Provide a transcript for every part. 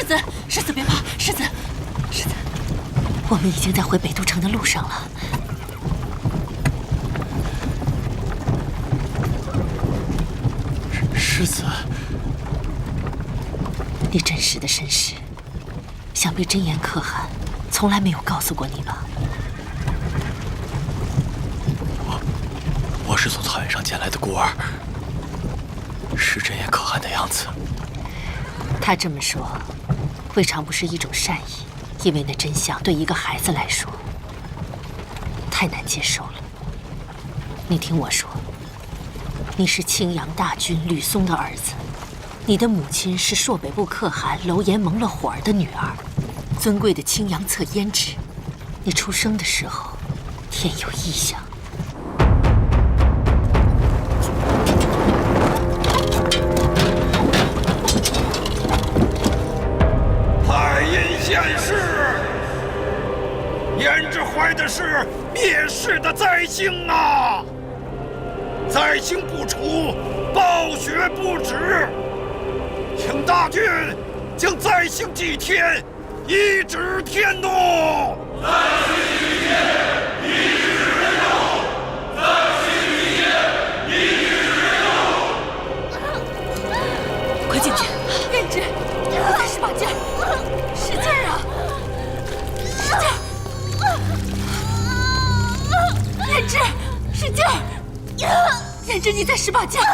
子，世子别怕，世子，我们已经在回北都城的路上了。世子，你真实的身世，想必真言可汗从来没有告诉过你吧？我是从草原上捡来的孤儿，是真言可汗的样子。他这么说，未尝不是一种善意，因为那真相对一个孩子来说太难接受了。你听我说，你是青阳大军吕松的儿子，你的母亲是朔北部可汗楼延蒙了火儿的女儿，尊贵的青阳侧胭脂。你出生的时候，天有异象。太阴县事，胭脂怀的是灭世的灾星啊！灾星不除，暴雪不止，请大军将灾星祭天，一指天怒。灾星祭天，一指天怒。灾星祭天，一指天怒。快进去，胭脂，再使把劲儿，使劲儿啊，使劲儿！胭脂，使劲儿！胭脂，你再使把劲儿，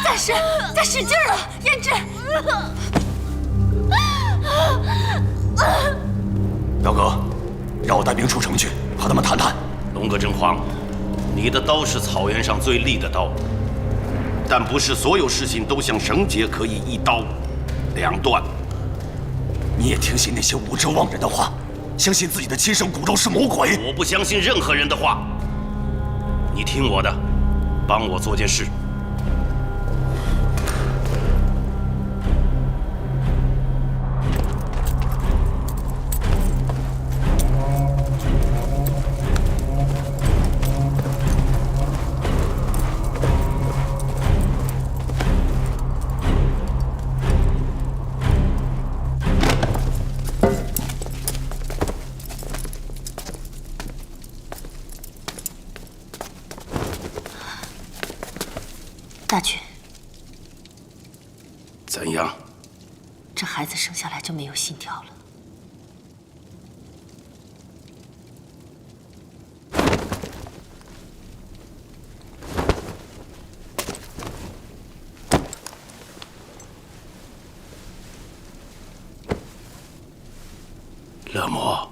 再使劲儿啊！胭脂，表哥，让我带兵出城去和他们谈谈。龙哥真慌，你的刀是草原上最利的刀，但不是所有事情都像绳结可以一刀两断。你也听信那些无知妄人的话，相信自己的亲生骨肉是魔鬼？我不相信任何人的话。你听我的，帮我做件事。大军，怎样？这孩子生下来就没有心跳了。勒摩，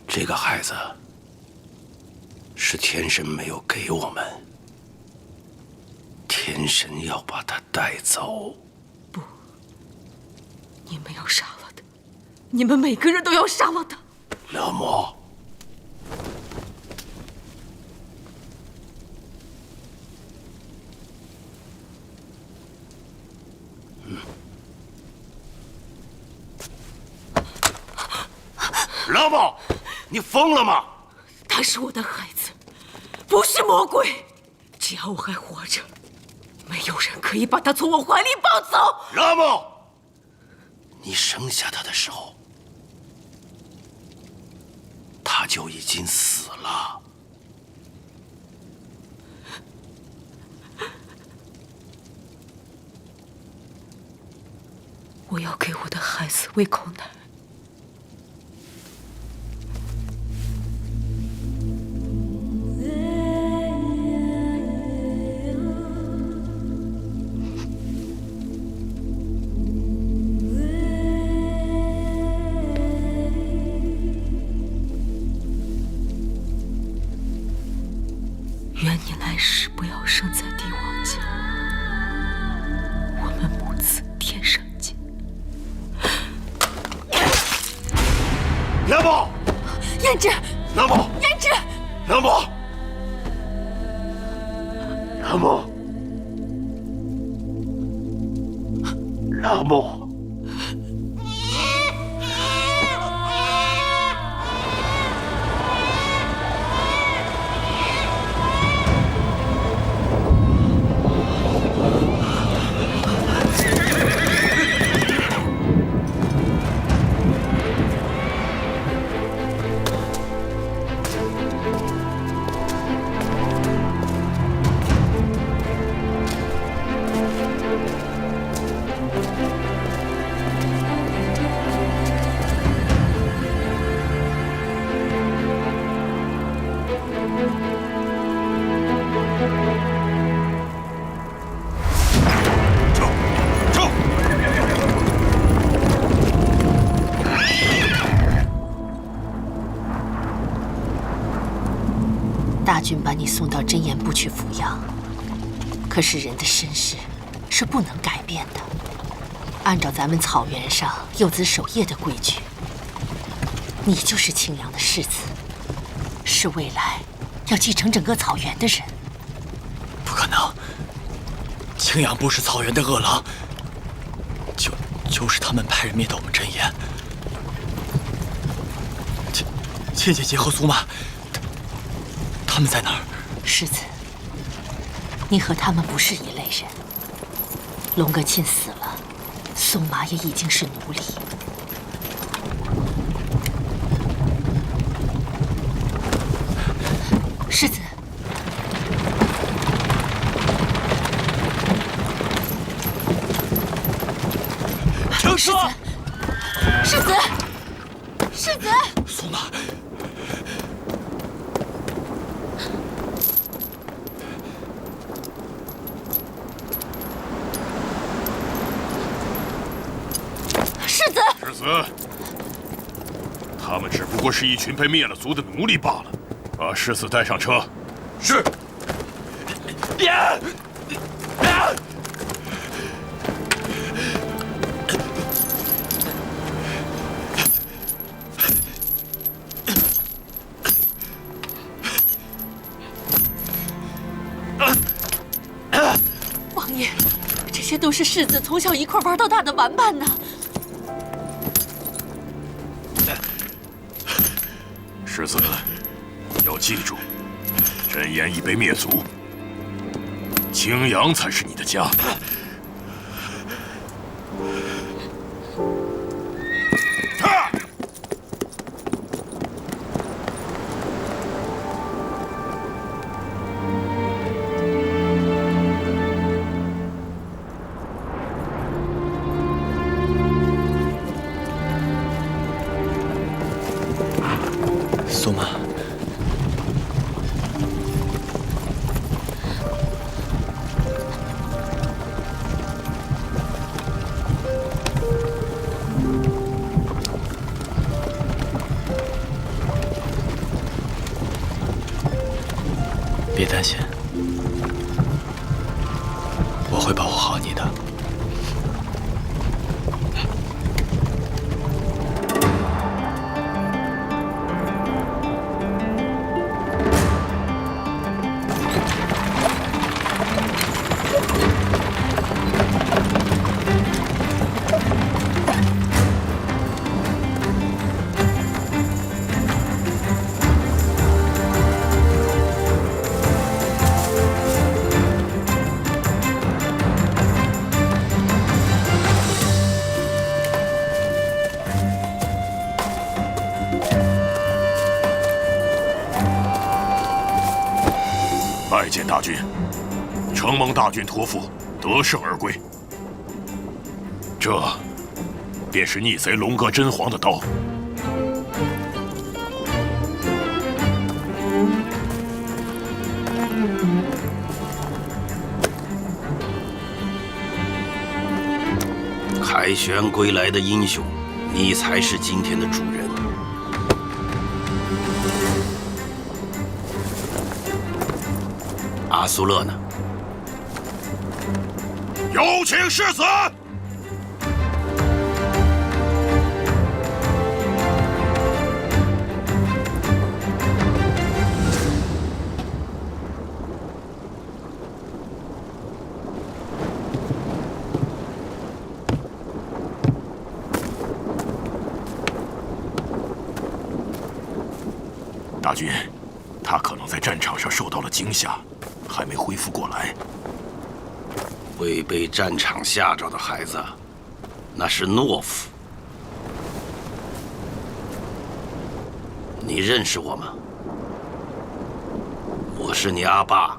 这个孩子是天神没有给我们，天神要把他带走。不，你们要杀了他，你们每个人都要杀了他。勒摩，勒摩，你疯了吗？他是我的孩子，不是魔鬼。只要我还活着，没有人可以把他从我怀里抱走。勒摩，你生下他的时候，他就已经死了。我要给我的孩子喂口奶。愿你来世不要生在帝王家，我们母子天上见。勒摩，胭脂，勒摩，胭脂，勒摩，勒摩，勒摩。大军把你送到真言部去抚养，可是人的身世是不能改变的。按照咱们草原上幼子守夜的规矩，你就是青阳的世子，是未来要继承整个草原的人。不可能，青阳部是草原的恶狼，就是他们派人灭的我们真言。千姐姐和苏妈，他们在哪儿？世子，你和他们不是一类人。龙哥沁死了，宋麻也已经是奴隶。世子，停车！世子，世子，苏妈。世子，世子，他们只不过是一群被灭了族的奴隶罢了。把世子带上车。是。王爷，这些都是世子从小一块玩到大的玩伴呢。世子，要记住，真言已被灭族，青阳才是你的家。苏妈，别担心，我会保护好你的。拜见大军，承蒙大军托付，得胜而归。这便是逆贼龙哥真皇的刀。凯旋归来的英雄，你才是今天的主人。阿苏勒呢？有请世子。大军，他可能在战场上受到了惊吓，还没恢复过来。会被战场吓着的孩子，那是懦夫。你认识我吗？我是你阿爸，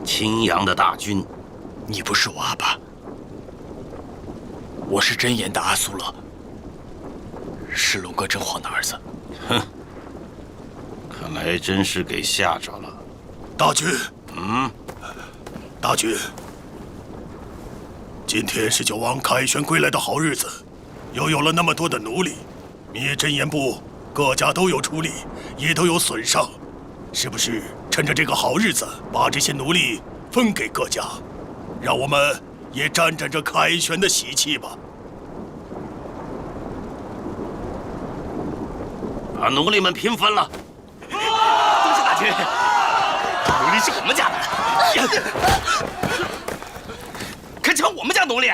青阳的大军。你不是我阿爸，我是真言的阿苏勒，是龙哥真皇的儿子。哼，看来真是给吓着了。大军，大军，今天是九王凯旋归来的好日子，又有了那么多的奴隶，灭真言部各家都有出力，也都有损伤。是不是趁着这个好日子，把这些奴隶分给各家，让我们也沾沾这凯旋的喜气吧？把奴隶们平分了。多谢大军，奴隶是我们家的，可抢我们家奴隶。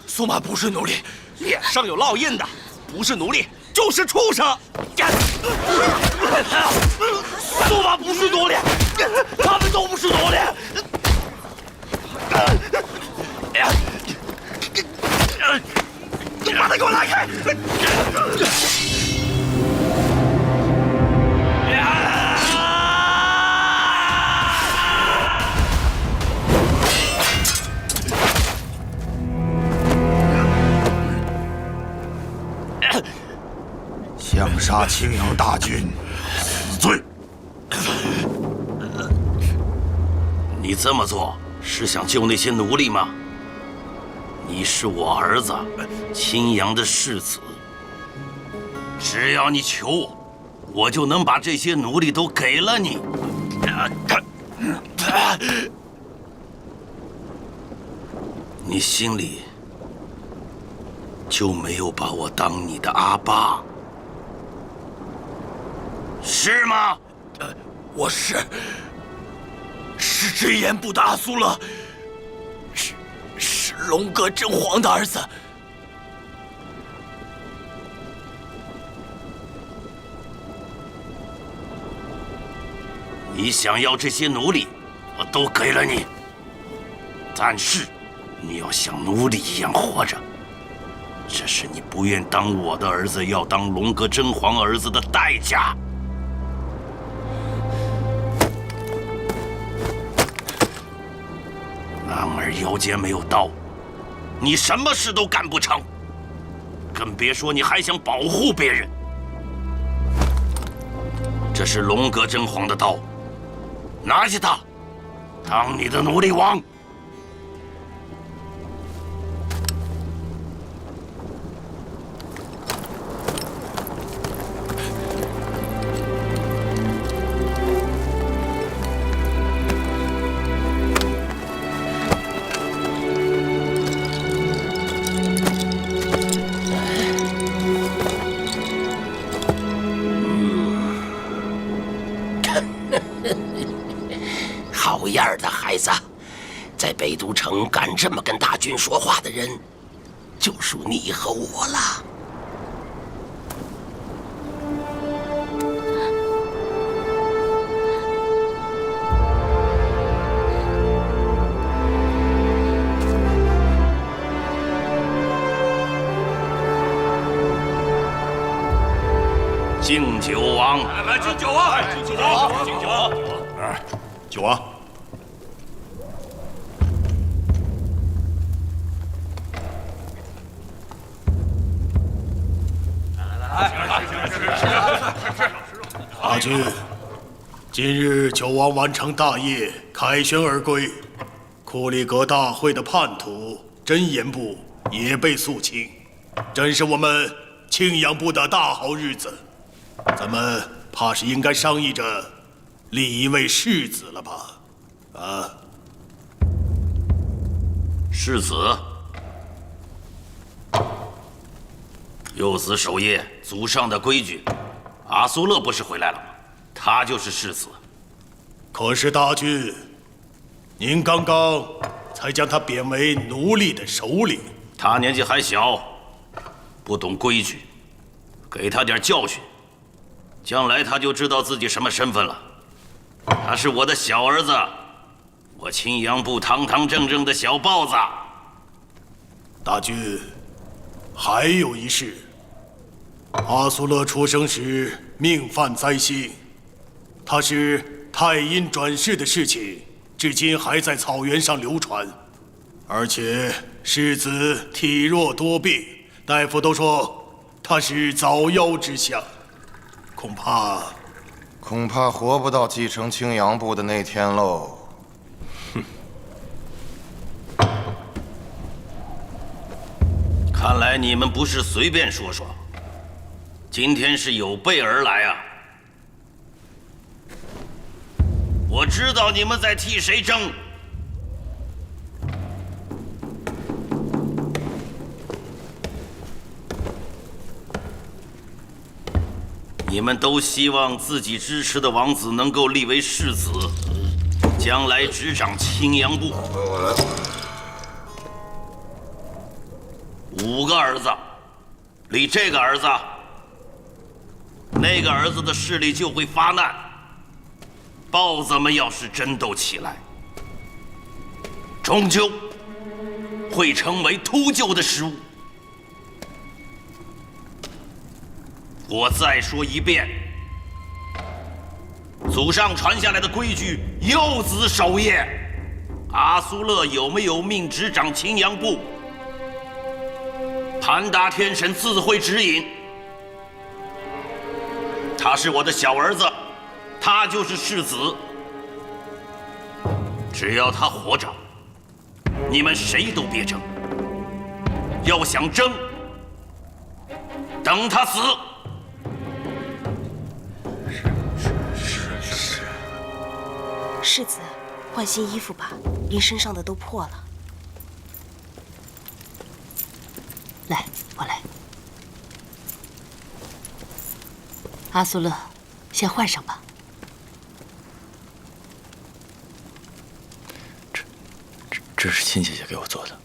苏玛不是奴隶，脸上有烙印的，不是奴隶就是畜生。苏玛不是奴隶，他们都不是奴隶。把他给我拉开！想杀青阳大军，死罪！你这么做是想救那些奴隶吗？你是我儿子青阳的世子，只要你求我，我就能把这些奴隶都给了你。你心里就没有把我当你的阿爸，是吗？我是真言部的阿苏勒，是龙哥真皇的儿子。你想要这些奴隶，我都给了你，但是你要像奴隶一样活着，这是你不愿当我的儿子，要当龙哥真皇儿子的代价。男儿腰间没有刀，你什么事都干不成，更别说你还想保护别人。这是龙哥真皇的刀，拿下它，当你的奴隶王。好样的，孩子！在北都城敢这么跟大军说话的人，就属你和我了。敬酒王，来敬酒啊！敬酒王，敬酒王！酒王，大军，今日酒王完成大业，凯旋而归，库里格大会的叛徒真言部也被肃清，真是我们庆阳部的大好日子。咱们怕是应该商议着立一位世子了吧？啊，世子，幼子守夜，祖上的规矩。阿苏勒不是回来了吗？他就是世子。可是大军，您刚刚才将他贬为奴隶的首领。他年纪还小，不懂规矩，给他点教训，将来他就知道自己什么身份了。他是我的小儿子，我青阳部堂堂正正的小豹子。大军，还有一事。阿苏勒出生时命犯灾星，他是太阴转世的事情，至今还在草原上流传。而且世子体弱多病，大夫都说他是早夭之相，恐怕活不到继承青阳部的那天喽。看来你们不是随便说说，今天是有备而来啊！我知道你们在替谁争。你们都希望自己支持的王子能够立为世子，将来执掌青阳部。5个儿子，立这个儿子，那个儿子的势力就会发难。豹子们要是争斗起来，终究会成为秃鹫的食物。我再说一遍，祖上传下来的规矩，幼子守业。阿苏勒有没有命执掌青阳部？盘达天神自会指引。他是我的小儿子，他就是世子。只要他活着，你们谁都别争。要想争，等他死。世子，换新衣服吧，您身上的都破了。来，我来。阿苏勒，先换上吧。这是亲姐姐给我做的。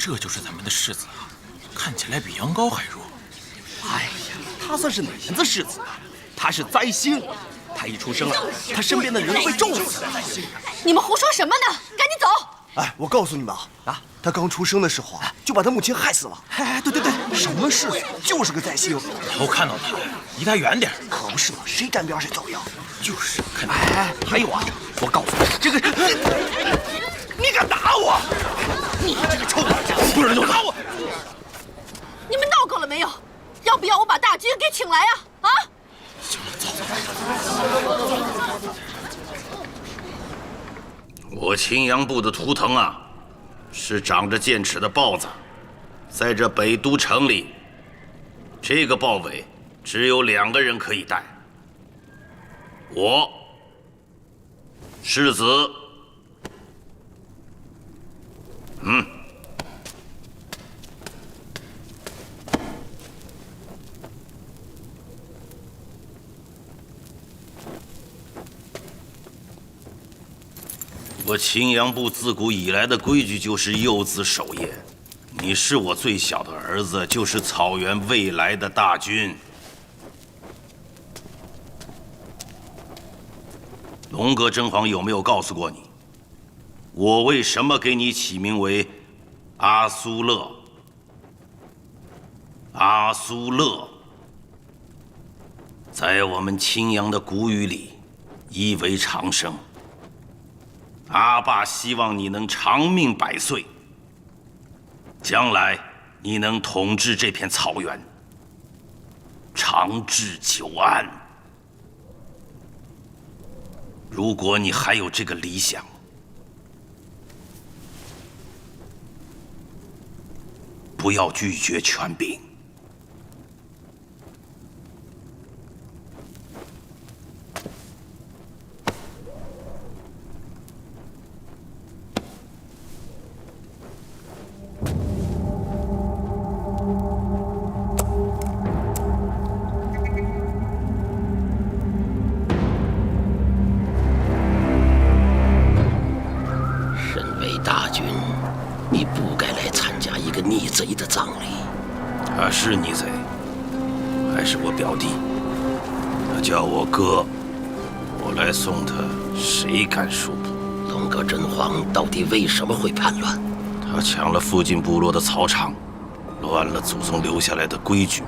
这就是咱们的世子啊，看起来比羊羔还弱。哎呀，他算是哪门子世子啊？他是灾星，他一出生啊，他身边的人都被咒死了。你们胡说什么呢？赶紧走！哎，我告诉你们啊，他刚出生的时候啊，就把他母亲害死了。哎，对，什么世子，就是个灾星。以后看到他，离他远点。可不是嘛，谁沾边谁遭殃。就是看到。哎，还有啊，我告诉你，这个，你敢打我？你这个臭小子，不准就打我！你们闹够了没有？要不要我把大军给请来啊？啊！行了，走。我青阳部的图腾啊，是长着剑齿的豹子，在这北都城里，这个豹尾只有2个人可以戴。我，世子。我青阳部自古以来的规矩就是幼子守业。你是我最小的儿子，就是草原未来的大军。龙哥真皇有没有告诉过你，我为什么给你起名为阿苏勒？阿苏勒，在我们青阳的古语里，意为长生。阿爸希望你能长命100岁，将来你能统治这片草原，长治久安。如果你还有这个理想，不要拒绝权柄。逆贼的葬礼。他是逆贼，还是我表弟？他叫我哥，我来送他，谁敢说不？龙哥真皇到底为什么会叛乱？他抢了附近部落的草场，乱了祖宗留下来的规矩。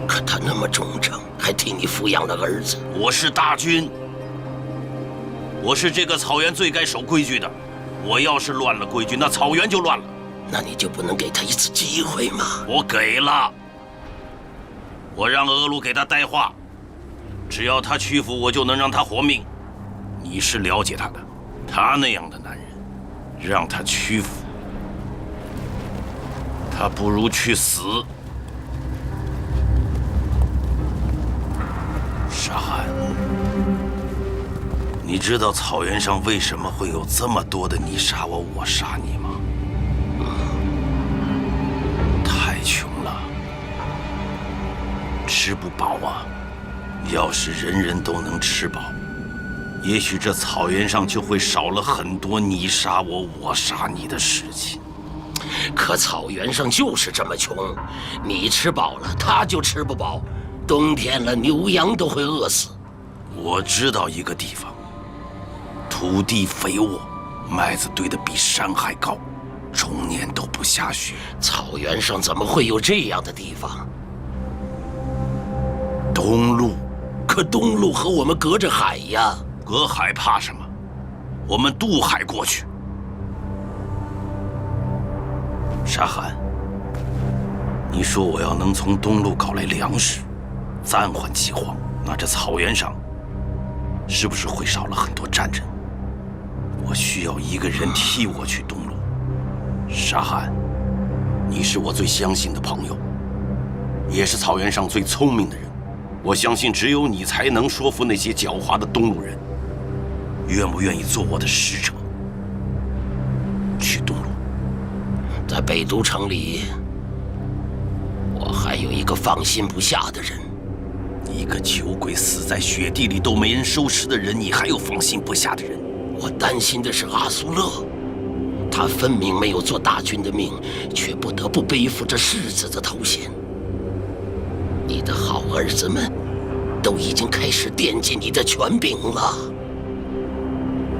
可他那么忠诚，还替你抚养了儿子。我是大军，我是这个草原最该守规矩的。我要是乱了规矩，那草原就乱了。那你就不能给他一次机会吗？我给了，我让额鲁给他带话，只要他屈服，我就能让他活命。你是了解他的，他那样的男人，让他屈服，他不如去死。沙汗，你知道草原上为什么会有这么多的你杀我，我杀你吗？太穷了，吃不饱啊！要是人人都能吃饱，也许这草原上就会少了很多你杀我，我杀你的事情。可草原上就是这么穷，你吃饱了，他就吃不饱。冬天了，牛羊都会饿死。我知道一个地方，土地肥沃，麦子堆得比山还高，终年都不下雪。草原上怎么会有这样的地方？东路，可东路和我们隔着海呀。隔海怕什么？我们渡海过去。沙汗，你说我要能从东路搞来粮食，暂缓饥荒，那这草原上是不是会少了很多战争？我需要一个人替我去东路。沙汗，你是我最相信的朋友，也是草原上最聪明的人。我相信只有你才能说服那些狡猾的东路人。愿不愿意做我的使者，去东路？在北都城里，我还有一个放心不下的人。一个酒鬼死在雪地里都没人收尸的人，你还有放心不下的人？我担心的是阿苏勒，他分明没有做大军的命，却不得不背负着世子的头衔。你的好儿子们都已经开始惦记你的权柄了。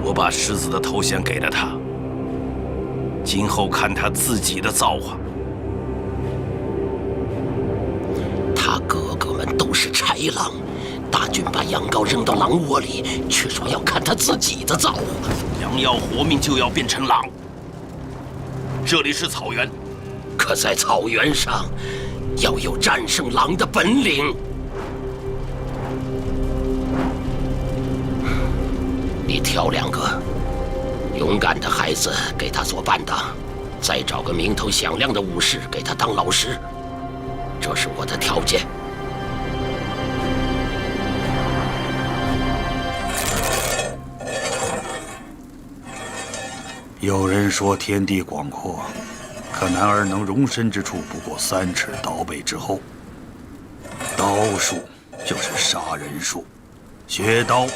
我把世子的头衔给了他，今后看他自己的造化。他哥哥们都是豺狼，大军把羊羔扔到狼窝里，却说要看他自己的造化。羊要活命就要变成狼。这里是草原，可在草原上，要有战胜狼的本领。你挑2个勇敢的孩子给他做伴当，再找个名头响亮的武士给他当老师，这是我的条件。有人说天地广阔，可男儿能容身之处不过3尺刀背之后。刀术就是杀人术，学刀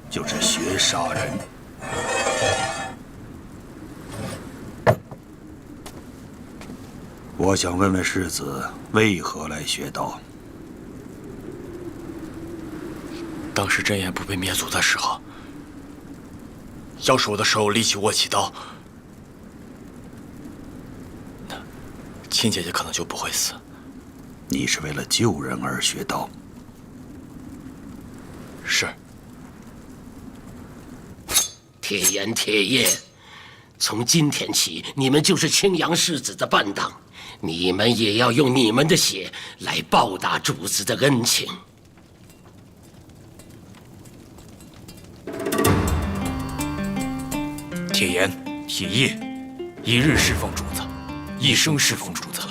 就是学杀人。我想问问世子，为何来学刀？当时真言不被灭族的时候，要是我的手力气握起刀，亲姐姐可能就不会死。你是为了救人而学刀？是。铁岩、铁叶，从今天起，你们就是青阳世子的伴当，你们也要用你们的血来报答主子的恩情。铁岩、铁叶，一日侍奉主子，一生侍奉主子。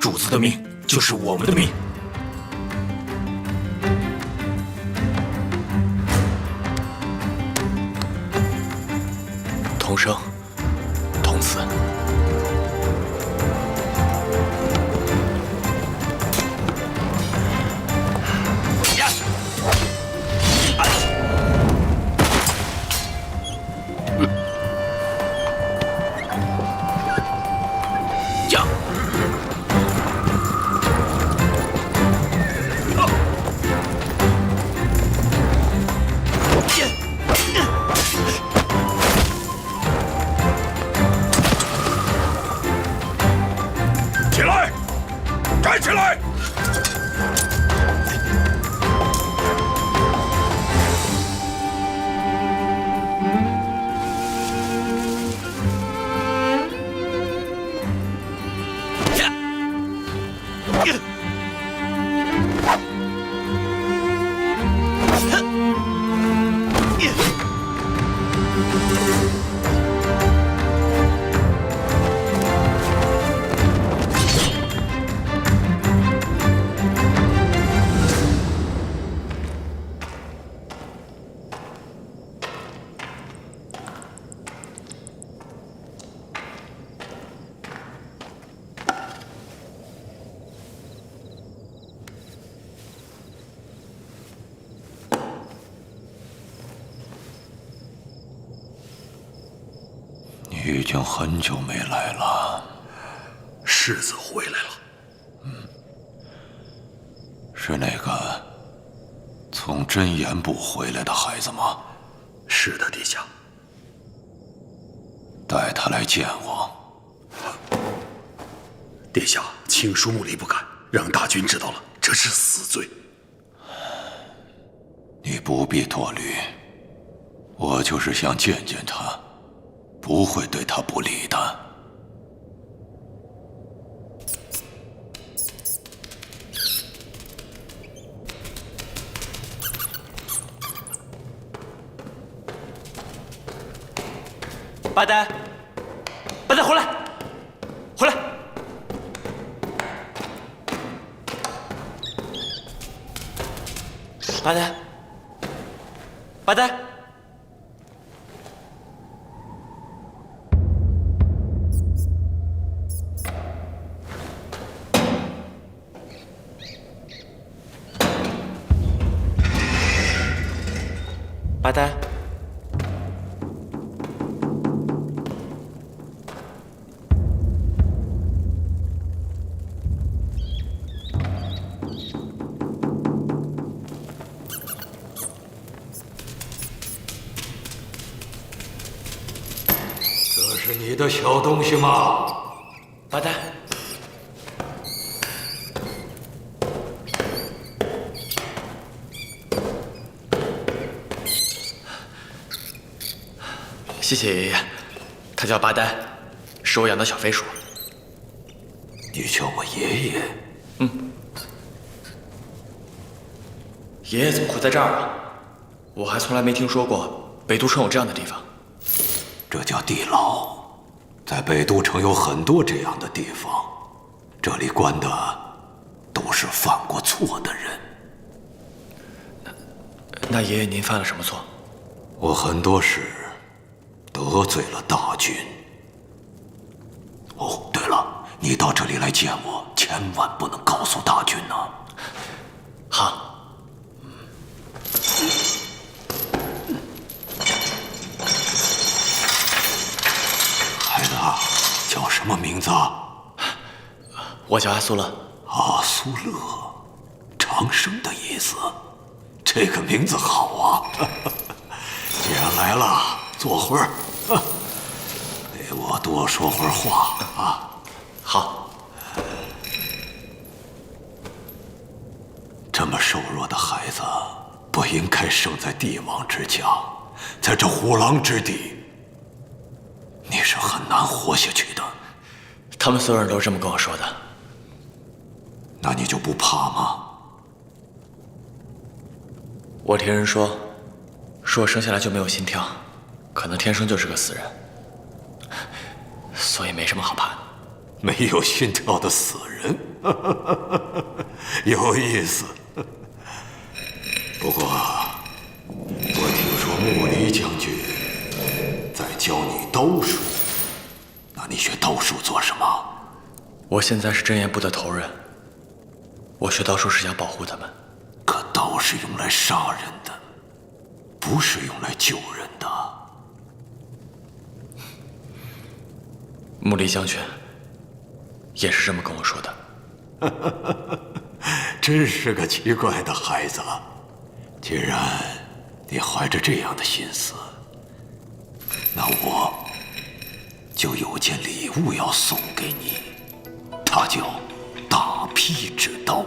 主子的命就是我们的命。同生，同死。已经很久没来了。世子回来了。是那个从真言部回来的孩子吗？是的，殿下。带他来见我。殿下，请恕穆离不敢，让大军知道了，这是死罪。你不必多虑，我就是想见见他，不会对他不利的。八呆，八呆，回来，回来！八呆，八呆，八呆。这是你的小东西吗？八呆，谢谢爷爷。他叫八呆，是我养的小飞鼠。你叫我爷爷？爷爷怎么会在这儿啊？我还从来没听说过北都城有这样的地方。这叫地牢，在北都城有很多这样的地方，这里关的都是犯过错的人。那爷爷您犯了什么错？我很多事得罪了大军。哦，对了，你到这里来见我，千万不能告诉大军呐。好。孩子，叫什么名字？我叫阿苏勒。阿苏勒，长生的意思。这个名字好啊！既然来了，坐会儿，陪我多说会儿话啊。好。这么瘦弱的孩子，不应该生在帝王之家，在这虎狼之地，你是很难活下去的。他们所有人都是这么跟我说的。那你就不怕吗？我听人说我生下来就没有心跳，可能天生就是个死人，所以没什么好怕的。没有心跳的死人，有意思。不过，我听说穆离将军在教你刀术，那你学刀术做什么？我现在是真言部的头人，我学刀术是想保护他们。可刀是用来杀人的，不是用来救人的。穆离将军也是这么跟我说的。真是个奇怪的孩子。既然你怀着这样的心思，那我就有件礼物要送给你，它叫大劈之刀。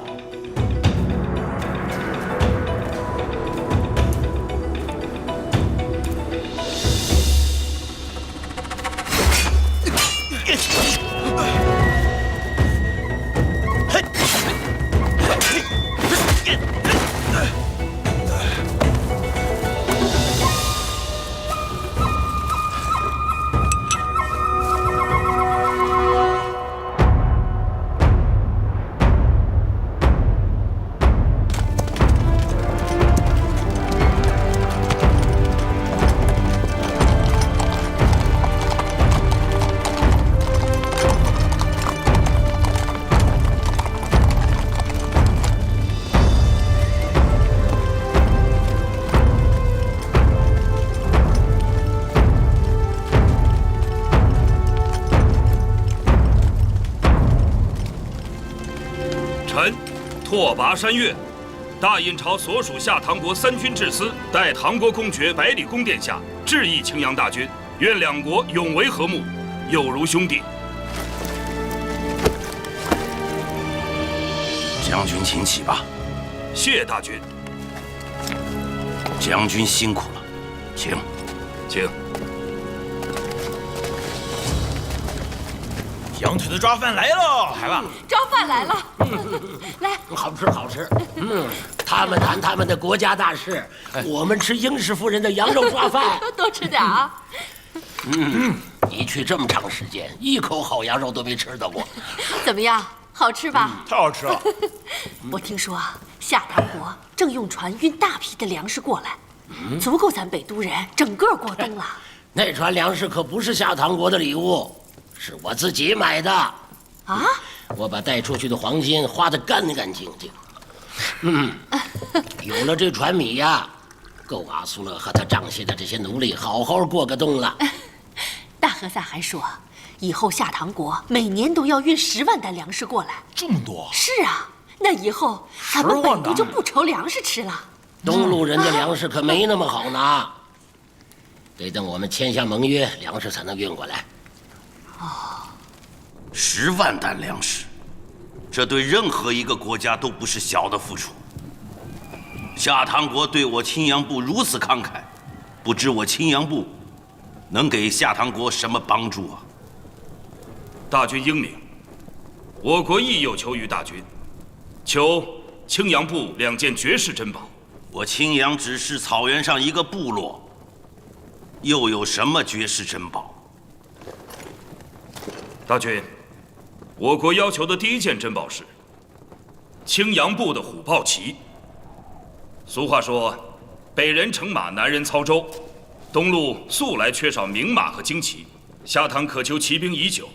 臣拓跋山岳，大印朝所属下唐国3军制司，代唐国公爵百里公殿下致意青阳大军，愿两国永为和睦，有如兄弟。将军请起吧。谢大军。将军辛苦了，请。请。羊腿的抓饭来喽，孩子。抓饭来了，来，好吃好吃。他们谈他们的国家大事，我们吃英氏夫人的羊肉抓饭。多吃点啊。一去这么长时间，一口好羊肉都没吃到过。怎么样？好吃吧？太好吃了。我听说啊，下唐国正用船运大批的粮食过来，足够咱北都人整个过冬了。那船粮食可不是下唐国的礼物，是我自己买的。啊？我把带出去的黄金花得干干净净。有了这船米呀，够阿苏勒和他帐下的这些奴隶好好过个冬了。大和萨还说，以后下唐国每年都要运10万担粮食过来。这么多？是啊，那以后咱们北都就不愁粮食吃了。东路人的粮食可没那么好拿，得等我们签下盟约，粮食才能运过来。10万担粮食，这对任何一个国家都不是小的付出。下唐国对我青阳部如此慷慨，不知我青阳部能给下唐国什么帮助啊？大军英明，我国亦有求于大军，求青阳部2件绝世珍宝。我青阳只是草原上一个部落，又有什么绝世珍宝？大军，我国要求的第1件珍宝是青阳部的虎豹旗。俗话说，北人乘马，南人操舟。东路素来缺少名马和旌旗，下唐渴求骑兵已久。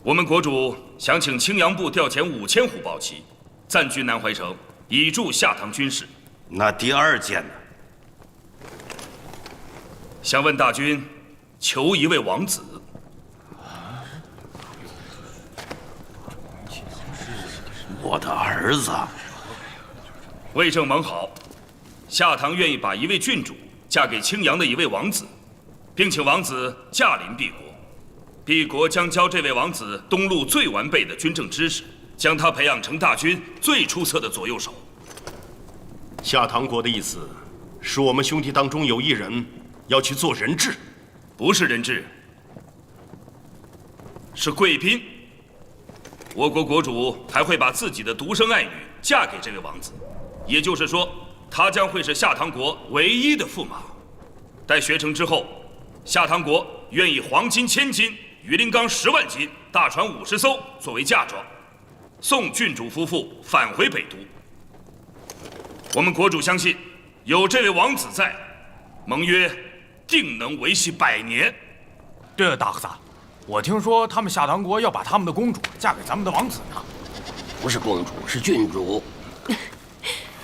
我们国主想请青阳部调遣5000虎豹旗，暂居南怀城，以助下唐军事。那第2件呢？想问大军，求一位王子。我的儿子。魏正盟好，下唐愿意把一位郡主嫁给青阳的一位王子，并请王子驾临敝国。敝国将教这位王子东路最完备的军政知识，将他培养成大军最出色的左右手。下唐国的意思是我们兄弟当中有一人要去做人质，不是人质，是贵宾。我国国主还会把自己的独生爱女嫁给这位王子，也就是说，他将会是下唐国唯一的驸马。待学成之后，下唐国愿以黄金1000斤、鱼鳞钢10万斤、大船50艘作为嫁妆，送郡主夫妇返回北都。我们国主相信，有这位王子在，盟约定能维系100年。对了，大和萨，我听说他们下唐国要把他们的公主嫁给咱们的王子呢。不是公主，是郡主。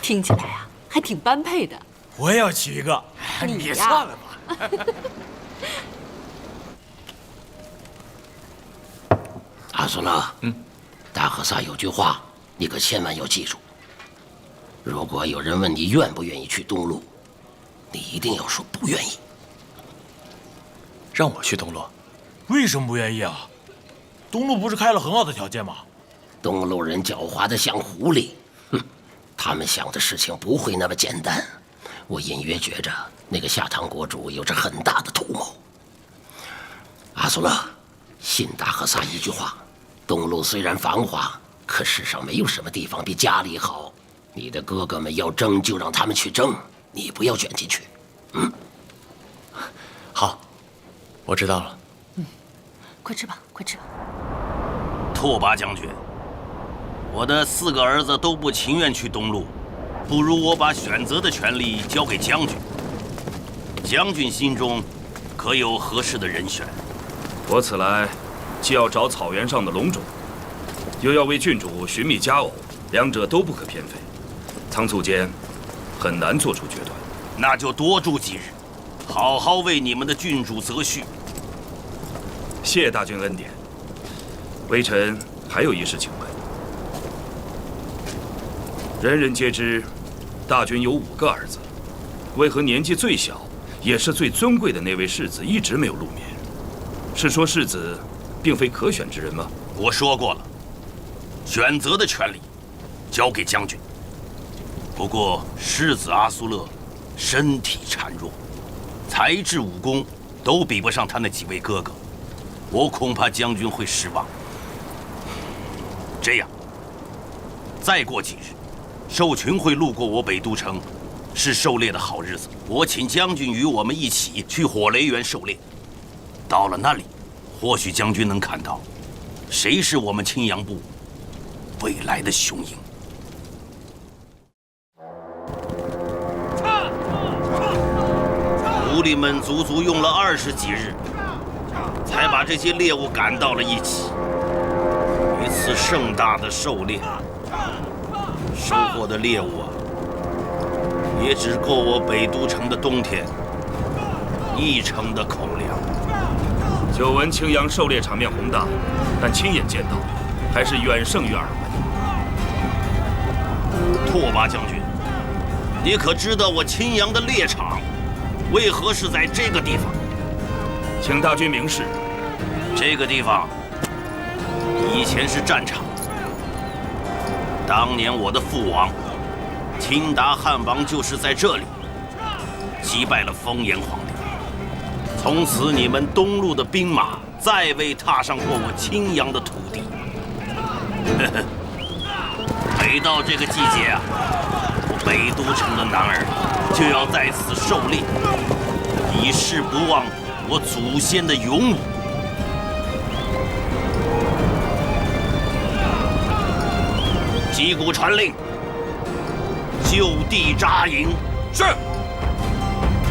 听起来啊，还挺般配的。我也要娶一个。你算了吧。阿苏勒，大和萨有句话，你可千万要记住。如果有人问你愿不愿意去东路，你一定要说不愿意。让我去东路？为什么不愿意啊？东路不是开了很好的条件吗？东路人狡猾的像狐狸，他们想的事情不会那么简单。我隐约觉着那个下唐国主有着很大的图谋。阿苏勒，信大和萨一句话：东路虽然繁华，可世上没有什么地方比家里好。你的哥哥们要争，就让他们去争，你不要卷进去。好，我知道了。快吃吧，快吃吧。拓跋将军，我的4个儿子都不情愿去东路，不如我把选择的权利交给将军。将军心中可有合适的人选？我此来，既要找草原上的龙种，又要为郡主寻觅佳偶，两者都不可偏废。仓促间，很难做出决断。那就多住几日，好好为你们的郡主择婿。谢大军恩典。微臣还有一事请问。人人皆知，大军有5个儿子，为何年纪最小，也是最尊贵的那位世子一直没有露面？是说世子并非可选之人吗？我说过了，选择的权利交给将军。不过世子阿苏勒身体孱弱，才智武功都比不上他那几位哥哥，我恐怕将军会失望。这样，再过几日，兽群会路过我北都城，是狩猎的好日子。我请将军与我们一起去火雷原狩猎。到了那里，或许将军能看到，谁是我们青阳部未来的雄鹰。奴隶们足足用了20几日，才把这些猎物赶到了一起。一次盛大的狩猎，收获的猎物啊，也只够我北都城的冬天1成的口粮。久闻青阳狩猎场面宏大，但亲眼见到，还是远胜于耳闻。拓跋将军，你可知道我青阳的猎场为何是在这个地方？请大军明示。这个地方以前是战场，当年我的父王钦达汗王就是在这里击败了风炎皇帝。从此，你们东路的兵马再未踏上过我青阳的土地。每到这个季节啊，我北都城的男儿就要在此狩猎，以示不忘我祖先的勇武。击鼓传令，就地扎营。是。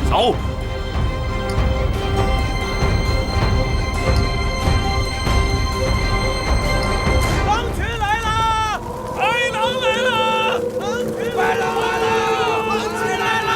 走。狼群来了！豺狼来了！狼群来了！狼群来了！狼群来了！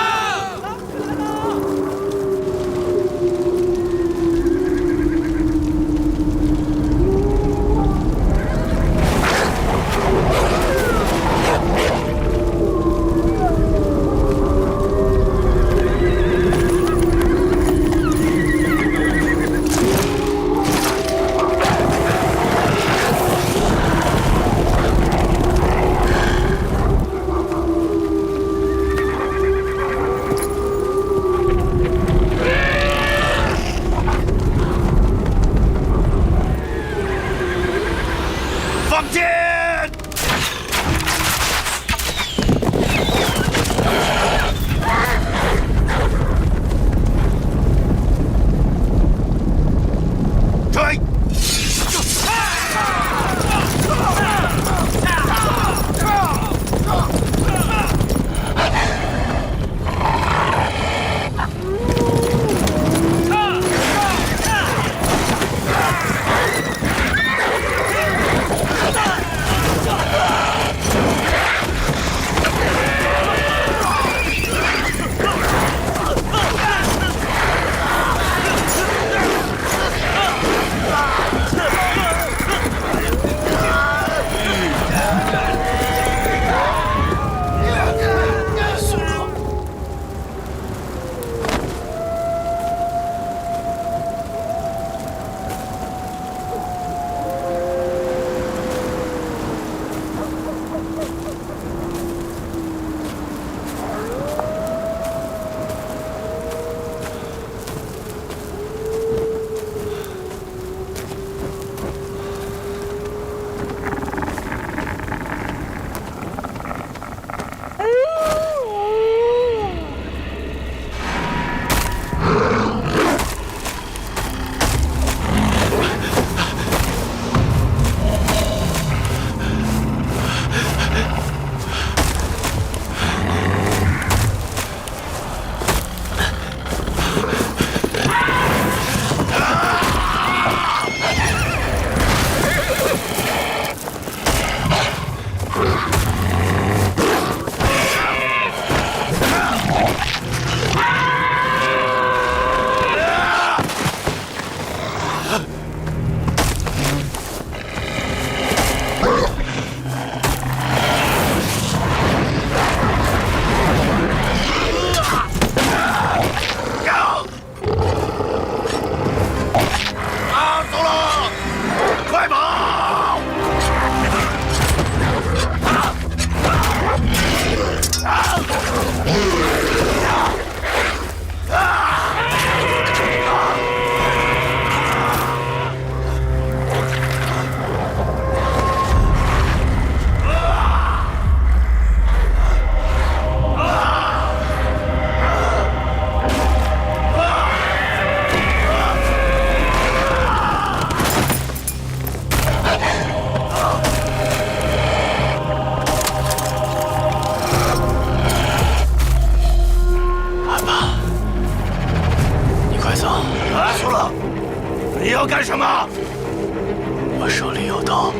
我手里有刀，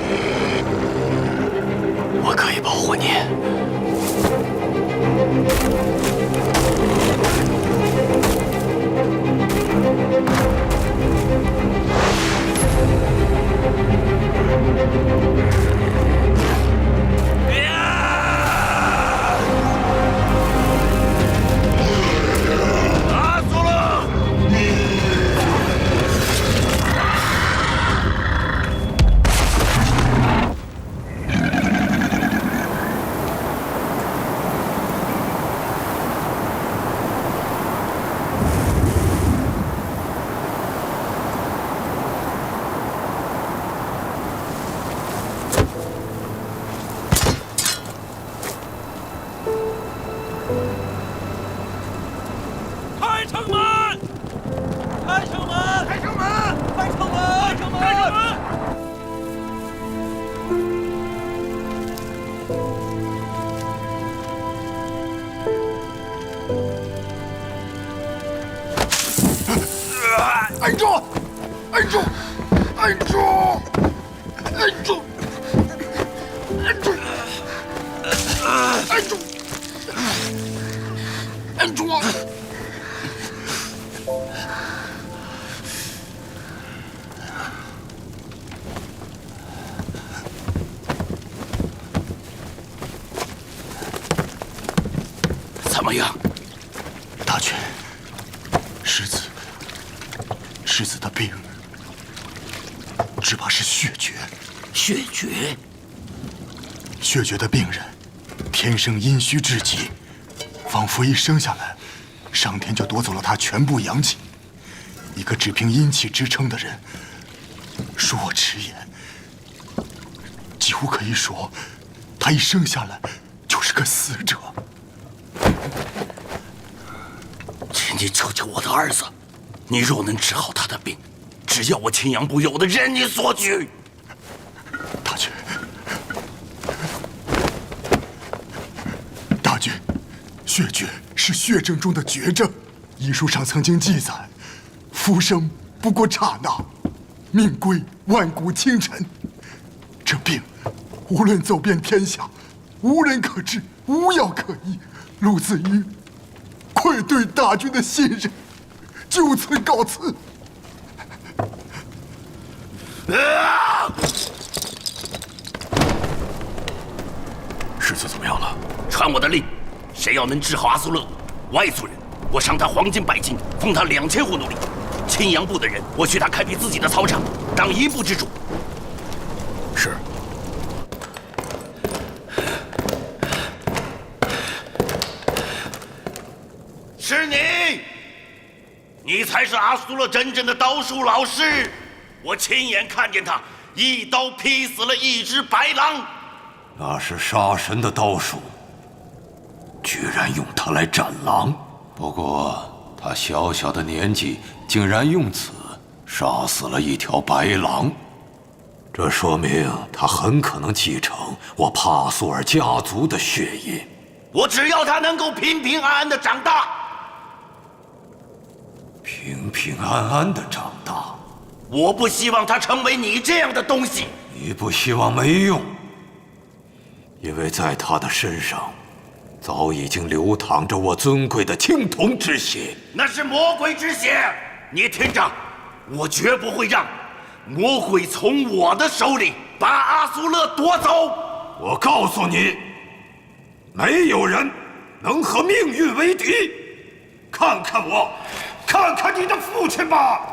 我可以保护你。按住！按住！按住！按住！按住！按住！按住！怎么样？大军，世子的病，只怕是血绝。血绝？血绝的病人，天生阴虚至极，仿佛一生下来，上天就夺走了他全部阳气。一个只凭阴气支撑的人，恕我直言，几乎可以说，他一生下来就是个死者。请你救救我的儿子，你若能治好他的病，只要我青阳部有的任你所举。大军，血绝是血症中的绝症。医书上曾经记载，浮生不过刹那，命归万古清尘。这病无论走遍天下，无人可治，无药可医。陆子瑜愧对大军的信任，就此告辞。世子怎么样了？传我的令，谁要能治好阿苏勒，外族人，我赏他黄金100斤，封他2000户奴隶；青阳部的人，我许他开辟自己的草场，当一部之主。是。是你，你才是阿苏勒真正的刀术老师。我亲眼看见他一刀劈死了一只白狼。那是杀神的刀术，居然用它来斩狼。不过他小小的年纪，竟然用此杀死了一条白狼，这说明他很可能继承我帕苏尔家族的血液。我只要他能够平平安安的长大。平平安安的长大，我不希望他成为你这样的东西。你不希望没用，因为在他的身上早已经流淌着我尊贵的青铜之血。那是魔鬼之血，你听着，我绝不会让魔鬼从我的手里把阿苏勒夺走。我告诉你，没有人能和命运为敌。看看我，看看你的父亲吧。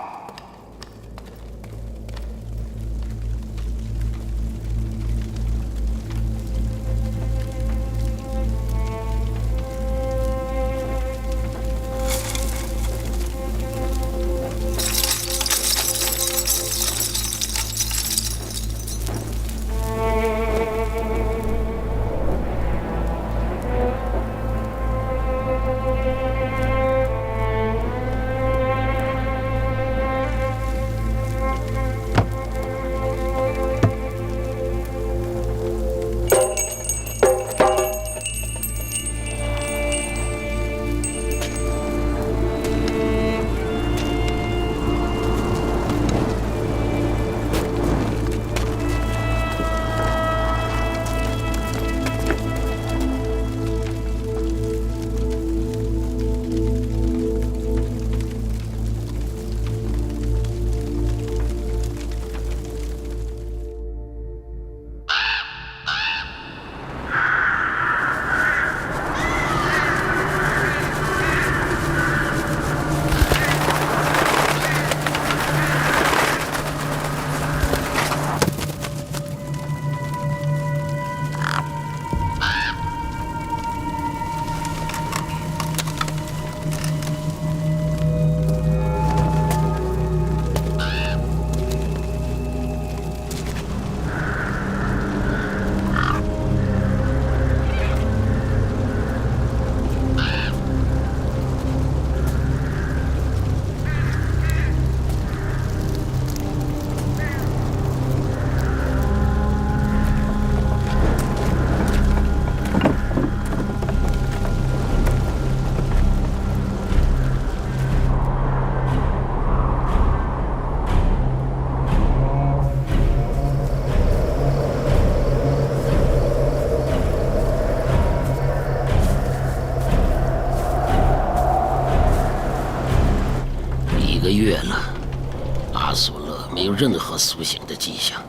任何苏醒的迹象。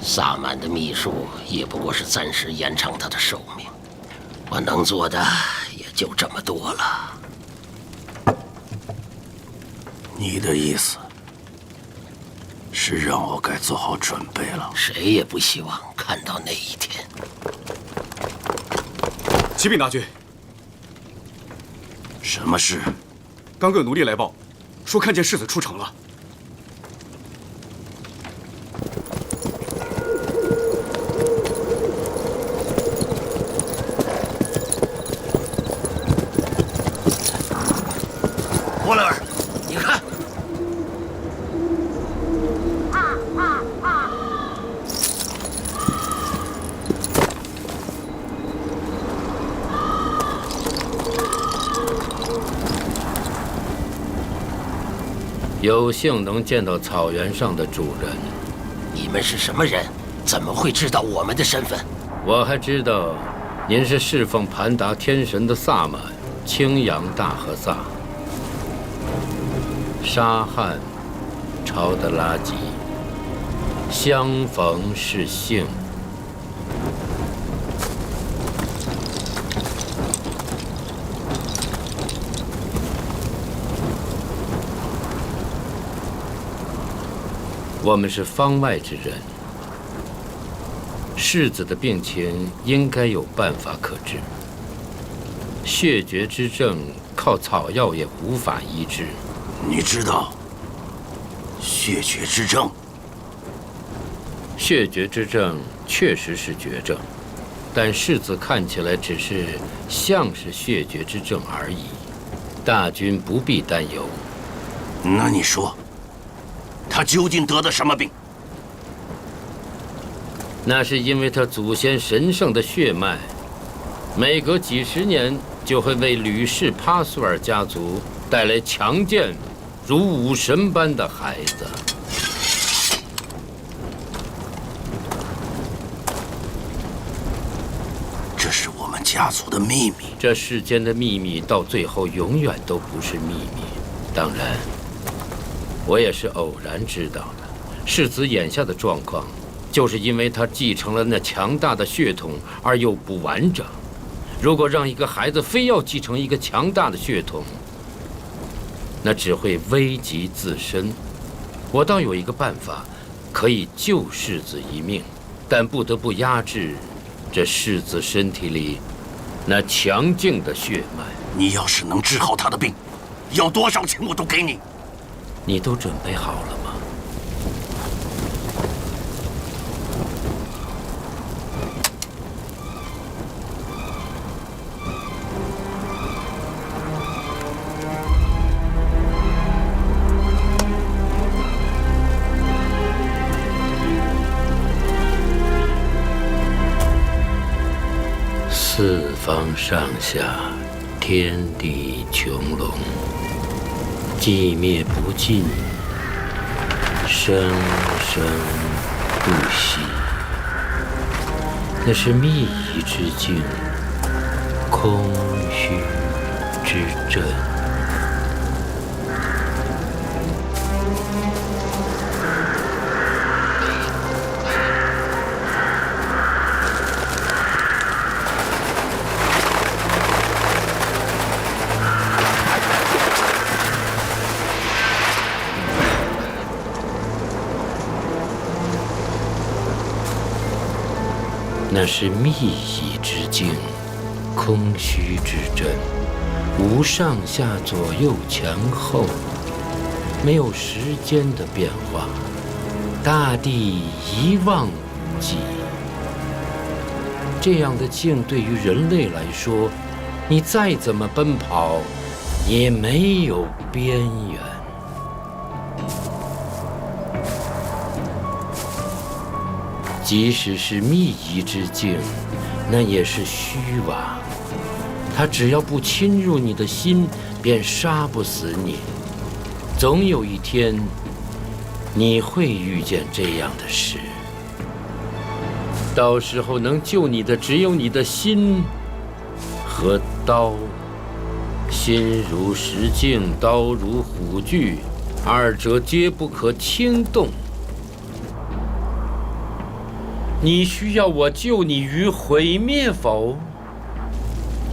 萨满的秘术也不过是暂时延长他的寿命，我能做的也就这么多了。你的意思是让我该做好准备了？谁也不希望看到那一天。启禀大军，什么事？刚有奴隶来报，说看见世子出城了。霍勒尔，你看，有幸能见到草原上的主人。你们是什么人？怎么会知道我们的身份？我还知道，您是侍奉盘达天神的萨满青阳大和萨。沙汉，朝德拉吉，相逢是幸。我们是方外之人，世子的病情应该有办法可治。血绝之症靠草药也无法医治。你知道血绝之症？血绝之症确实是绝症，但世子看起来只是像是血绝之症而已。大军不必担忧。那你说，他究竟得的什么病？那是因为他祖先神圣的血脉，每隔几十年就会为吕氏帕苏尔家族带来强健如武神般的孩子。这是我们家族的秘密。这世间的秘密到最后永远都不是秘密。当然，我也是偶然知道的。世子眼下的状况，就是因为他继承了那强大的血统而又不完整。如果让一个孩子非要继承一个强大的血统，那只会危及自身。我倒有一个办法，可以救世子一命，但不得不压制这世子身体里那强劲的血脉。你要是能治好他的病，要多少钱我都给你。你都准备好了吗？四方上下，天地穹隆，寂灭不尽，生生不息。那是秘仪之境，空虚之阵。那是秘仪之境，空虚之阵，无上下左右前后，没有时间的变化，大地一望无际。这样的境对于人类来说，你再怎么奔跑，也没有边缘。即使是秘仪之境，那也是虚妄。它只要不侵入你的心，便杀不死你。总有一天，你会遇见这样的事。到时候能救你的只有你的心和刀。心如石镜，刀如虎踞，二者皆不可轻动。你需要我救你于毁灭否？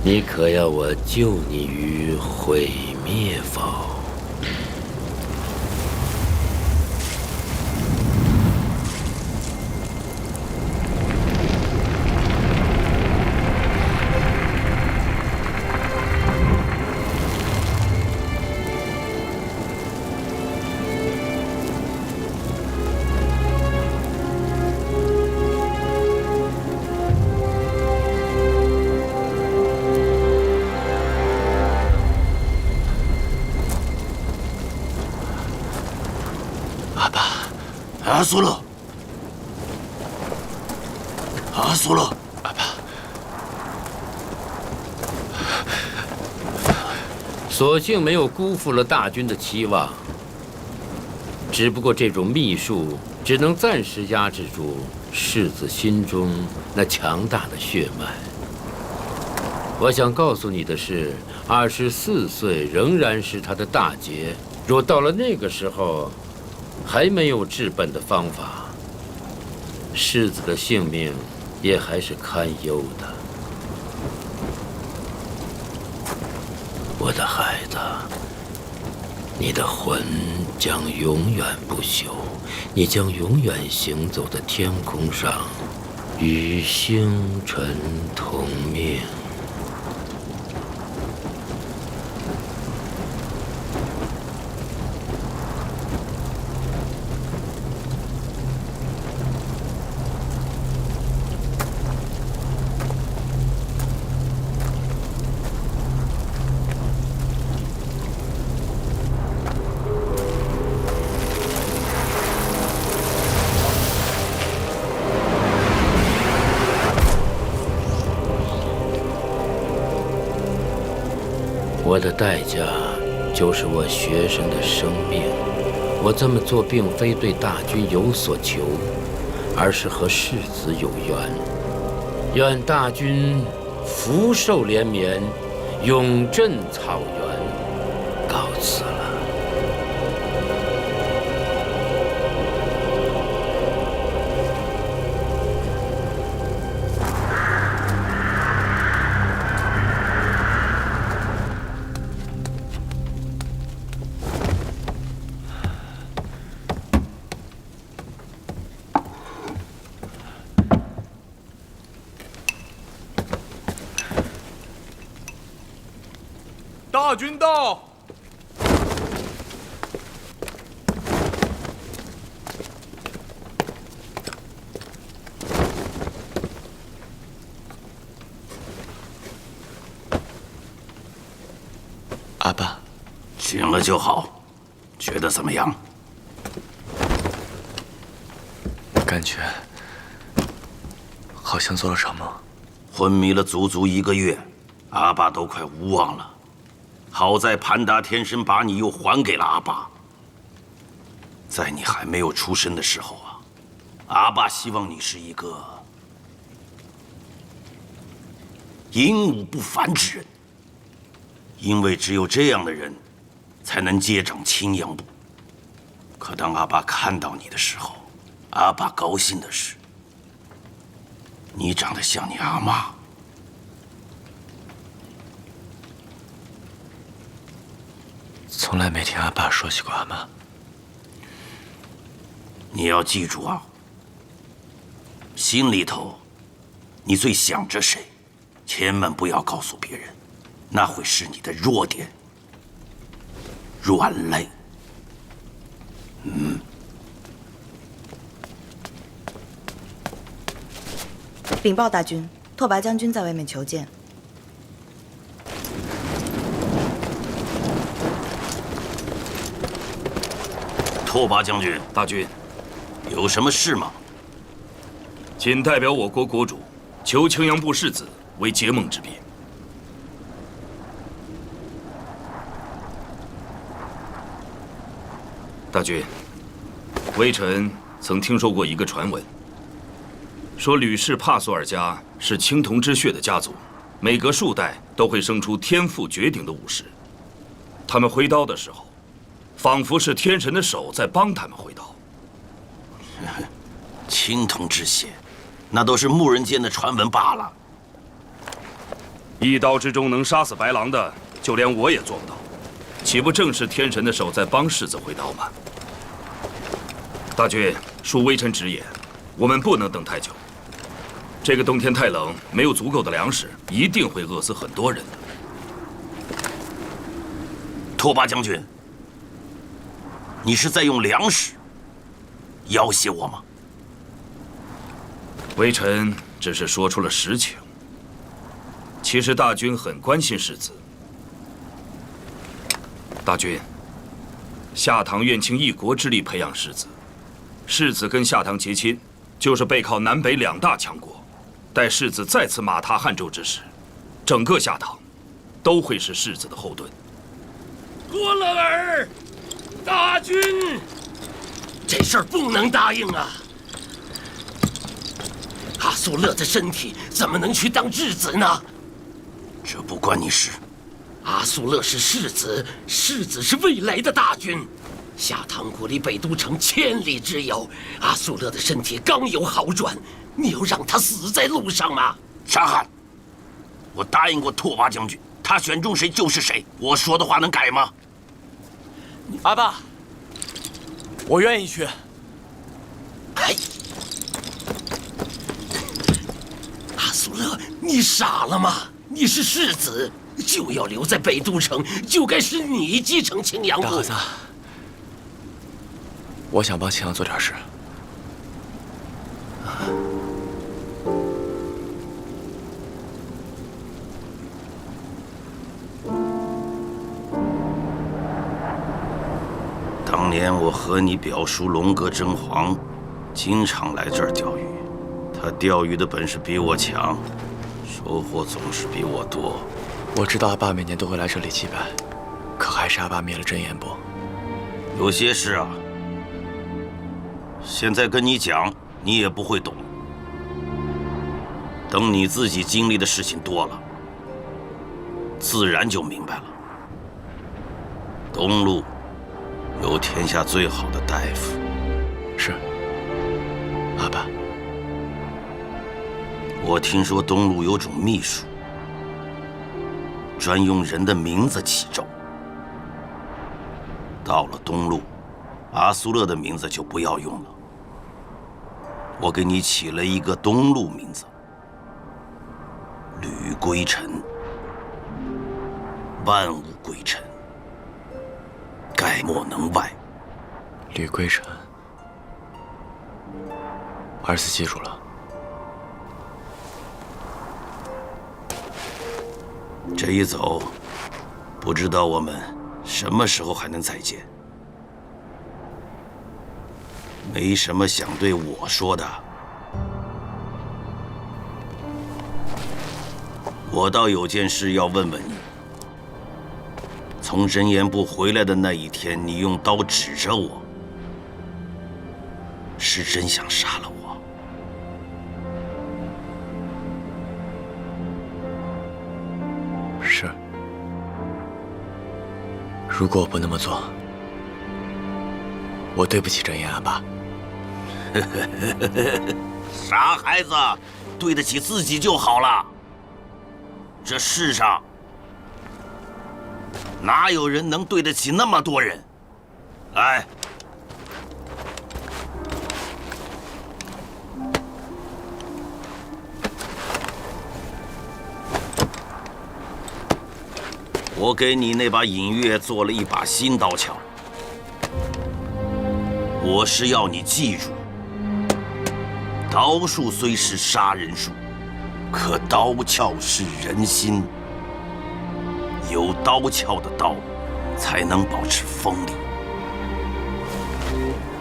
你可要我救你于毁灭否？阿苏勒，阿苏勒，阿爸，所幸没有辜负了大军的期望。只不过这种秘术只能暂时压制住世子心中那强大的血脉。我想告诉你的是，24岁仍然是他的大劫。若到了那个时候，还没有治本的方法，世子的性命也还是堪忧的。我的孩子，你的魂将永远不朽，你将永远行走在天空上，与星辰同命。我的代价就是我学生的生命。我这么做并非对大军有所求，而是和世子有缘。愿大军福寿连绵，永镇草原。告辞了。大军到！阿爸，醒了就好。觉得怎么样？感觉好像做了场梦。昏迷了足足1个月，阿爸都快无望了。好在盘达天神把你又还给了阿爸。在你还没有出生的时候啊，阿爸希望你是一个英武不凡之人，因为只有这样的人，才能接掌青阳部。可当阿爸看到你的时候，阿爸高兴的是，你长得像你阿妈。从来没听阿爸说起过阿妈。你要记住啊，心里头你最想着谁，千万不要告诉别人，那会是你的弱点。软肋。禀报大军，拓跋将军在外面求见。拓跋将军，大军，有什么事吗？请代表我国国主求青阳部世子为结盟之宾。大军，微臣曾听说过一个传闻，说吕氏帕索尔家是青铜之血的家族，每隔数代都会生出天赋绝顶的武士。他们挥刀的时候，仿佛是天神的手在帮他们挥刀。青铜之血，那都是牧人间的传闻罢了。一刀之中能杀死白狼的，就连我也做不到，岂不正是天神的手在帮世子挥刀吗？大军，恕微臣直言，我们不能等太久。这个冬天太冷，没有足够的粮食，一定会饿死很多人的。拓跋将军，你是在用粮食要挟我吗？微臣只是说出了实情。其实大军很关心世子。大军，夏唐愿倾一国之力培养世子，世子跟夏唐结亲，就是背靠南北两大强国。待世子再次马踏汉州之时，整个夏唐都会是世子的后盾。多勒尔，大军，这事儿不能答应啊！阿苏勒的身体怎么能去当质子呢？这不关你事。阿苏勒是世子，世子是未来的大军。夏唐国离北都城千里之遥，阿苏勒的身体刚有好转，你要让他死在路上吗？沙汗，我答应过拓跋将军，他选中谁就是谁。我说的话能改吗？阿爸，我愿意去。哎，阿苏勒，你傻了吗？你是世子，就要留在北都城，就该是你继承青阳部。大和尚，我想帮青阳做点事。当年我和你表叔龙哥真皇，经常来这儿钓鱼。他钓鱼的本事比我强，收获总是比我多。我知道阿爸每年都会来这里祭拜，可还是阿爸灭了真言部。有些事啊，现在跟你讲，你也不会懂。等你自己经历的事情多了，自然就明白了。东路有天下最好的大夫。是，阿爸。我听说东路有种秘术，专用人的名字起咒。到了东路，阿苏勒的名字就不要用了。我给你起了一个东路名字，吕归尘。万物归尘，概莫能外。吕归尘，儿子记住了。这一走，不知道我们什么时候还能再见。没什么想对我说的，我倒有件事要问问你。从真言部回来的那一天，你用刀指着我，是真想杀了我？是。如果我不那么做，我对不起真言阿爸。傻孩子，对得起自己就好了。这世上哪有人能对得起那么多人？来，我给你那把隐月做了一把新刀鞘。我是要你记住，刀术虽是杀人术，可刀鞘是人心。有刀鞘的刀，才能保持锋利。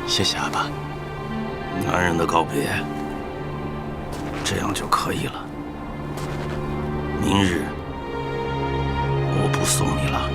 谢谢阿爸。男人的告别，这样就可以了。明日我不送你了。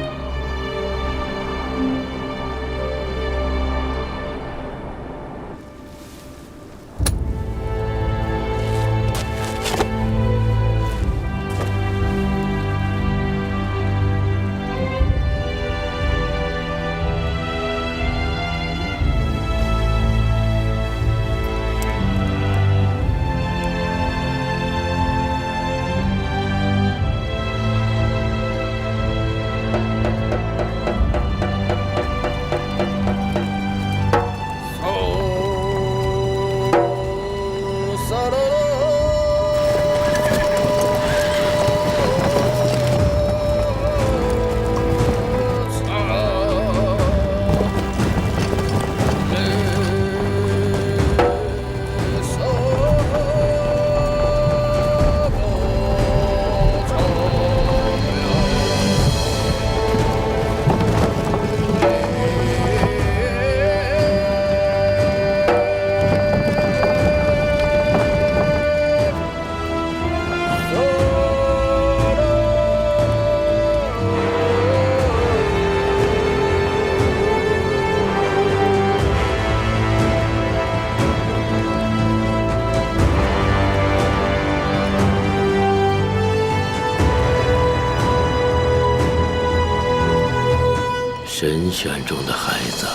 神选中的孩子，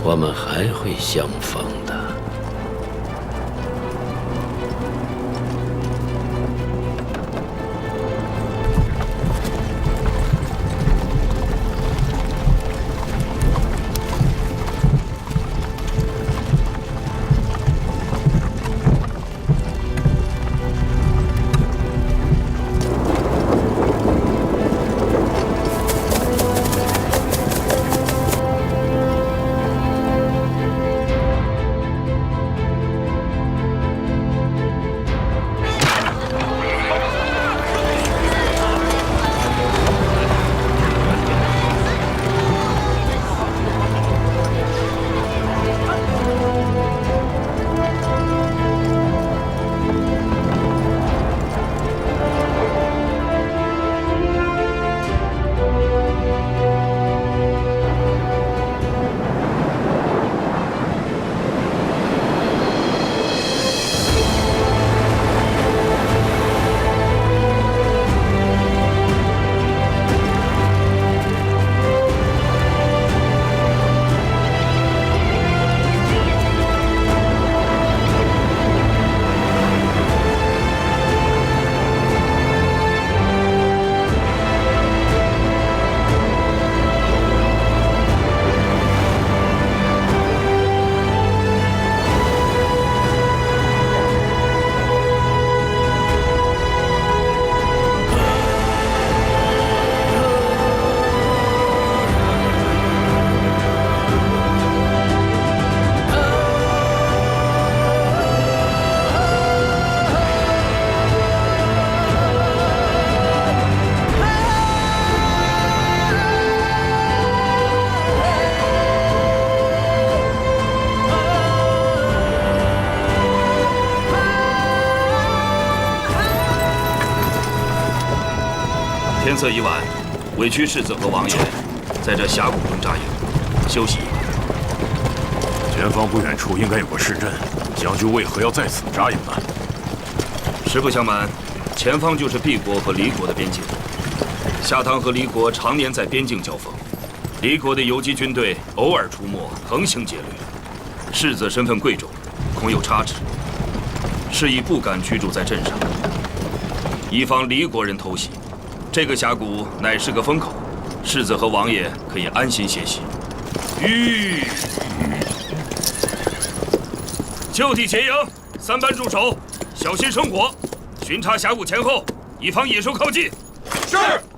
我们还会相逢的。天色已晚，委屈世子和王爷在这峡谷中扎营，休息一晚。前方不远处应该有个市镇，将军为何要在此扎营呢？实不相瞒，前方就是毕国和黎国的边境。夏唐和黎国常年在边境交锋，黎国的游击军队偶尔出没，横行劫掠。世子身份贵重，恐有差池，是以不敢居住在镇上，以防黎国人偷袭。这个峡谷乃是个风口，世子和王爷可以安心歇息。就地结营，3班驻守，小心生火，巡查峡谷前后，以防野兽靠近。是。